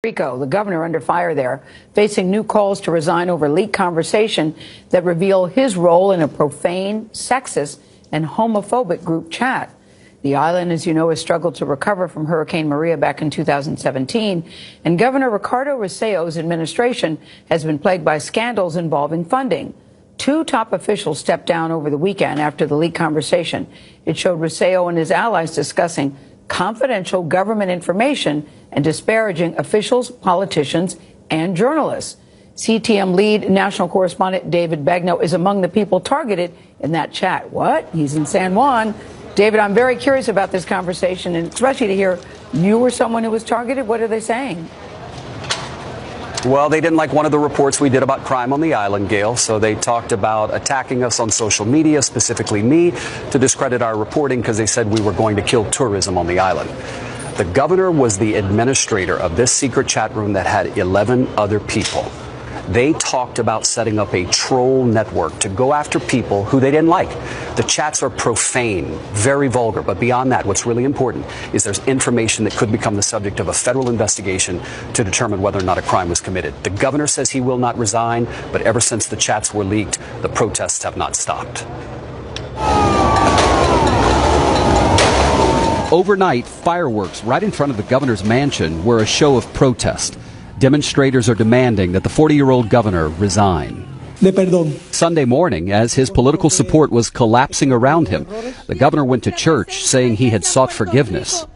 Rico, the governor under fire there, facing new calls to resign over leaked conversation that reveal his role in a profane, sexist, and homophobic group chat. The island, as you know, has struggled to recover from Hurricane Maria back in 2017, and Governor Ricardo Rosello's administration has been plagued by scandals involving funding. Two top officials stepped down over the weekend after the leaked conversation. It showed Rosello and his allies discussing confidential government information and disparaging officials, politicians, and journalists. CTM lead national correspondent David Begnaud is among the people targeted in that chat. What? He's in San Juan. David, I'm very curious about this conversation, and especially to hear you were someone who was targeted. What are they saying? Well, they didn't like one of the reports we did about crime on the island, Gail, so they talked about attacking us on social media, specifically me, to discredit our reporting because they said we were going to kill tourism on the island. The governor was the administrator of this secret chat room that had 11 other people. They talked about setting up a troll network to go after people who they didn't like. The chats are profane, very vulgar, but beyond that, what's really important is there's information that could become the subject of a federal investigation to determine whether or not a crime was committed. The governor says he will not resign, but ever since the chats were leaked, the protests have not stopped. Overnight, fireworks right in front of the governor's mansion were a show of protest. Demonstrators are demanding that the 40-year-old governor resign. Sunday morning, as his political support was collapsing around him, the governor went to church saying he had sought forgiveness.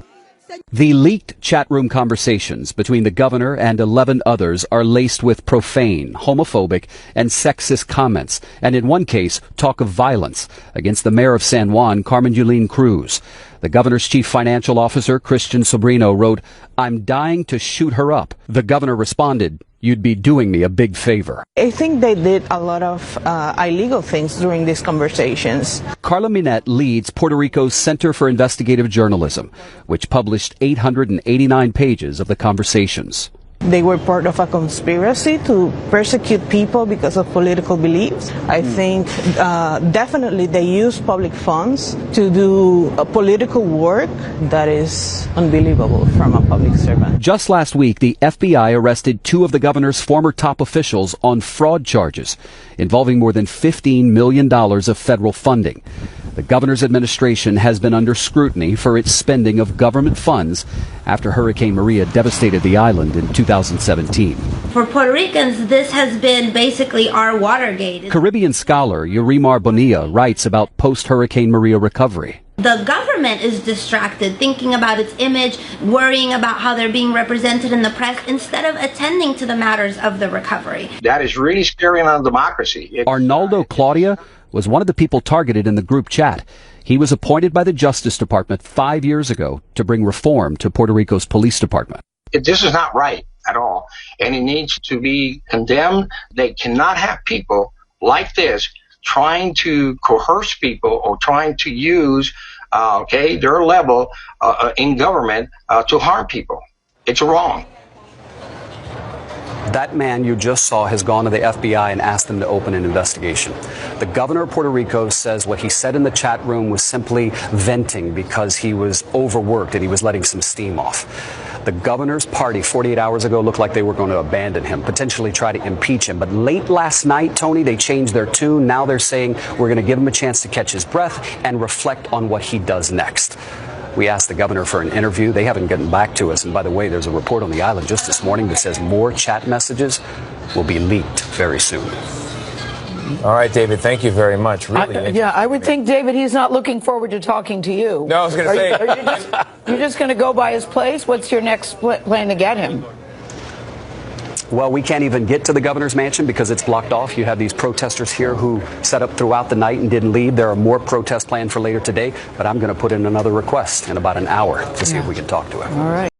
The leaked chat room conversations between the governor and 11 others are laced with profane, homophobic, and sexist comments, and in one case, talk of violence against the mayor of San Juan, Carmen Yulín Cruz. The governor's chief financial officer, Christian Sobrino, wrote, "I'm dying to shoot her up." The governor responded, "You'd be doing me a big favor." I think they did a lot of illegal things during these conversations. Carla Minette leads Puerto Rico's Center for Investigative Journalism, which published 889 pages of the conversations. They were part of a conspiracy to persecute people because of political beliefs. I think definitely they use public funds to do a political work that is unbelievable from a public servant. Just last week, the FBI arrested two of the governor's former top officials on fraud charges involving more than $15 million of federal funding. The governor's administration has been under scrutiny for its spending of government funds after Hurricane Maria devastated the island in 2017. For Puerto Ricans, this has been basically our Watergate. Caribbean scholar Yurimar Bonilla writes about post-Hurricane Maria recovery. The government is distracted, thinking about its image, worrying about how they're being represented in the press, instead of attending to the matters of the recovery. That is really scary on democracy. Arnaldo Claudia was one of the people targeted in the group chat. He was appointed by the Justice Department 5 years ago to bring reform to Puerto Rico's police department. This is not right at all, and it needs to be condemned. They cannot have people like this trying to coerce people or trying to use their level in government to harm people. It's wrong. That man you just saw has gone to the FBI and asked them to open an investigation. The governor of Puerto Rico says what he said in the chat room was simply venting because he was overworked and he was letting some steam off. The governor's party 48 hours ago looked like they were going to abandon him, potentially try to impeach him. But late last night, Tony, they changed their tune. Now they're saying we're going to give him a chance to catch his breath and reflect on what he does next. We asked the governor for an interview. They haven't gotten back to us. And by the way, there's a report on the island just this morning that says more chat messages will be leaked very soon. All right, David, thank you very much. Really, I would think, David, he's not looking forward to talking to you. No, I was going to say. You're just going to go by his place? What's your next plan to get him? Well, we can't even get to the governor's mansion because it's blocked off. You have these protesters here who set up throughout the night and didn't leave. There are more protests planned for later today, but I'm going to put in another request in about an hour to see if we can talk to him. All right.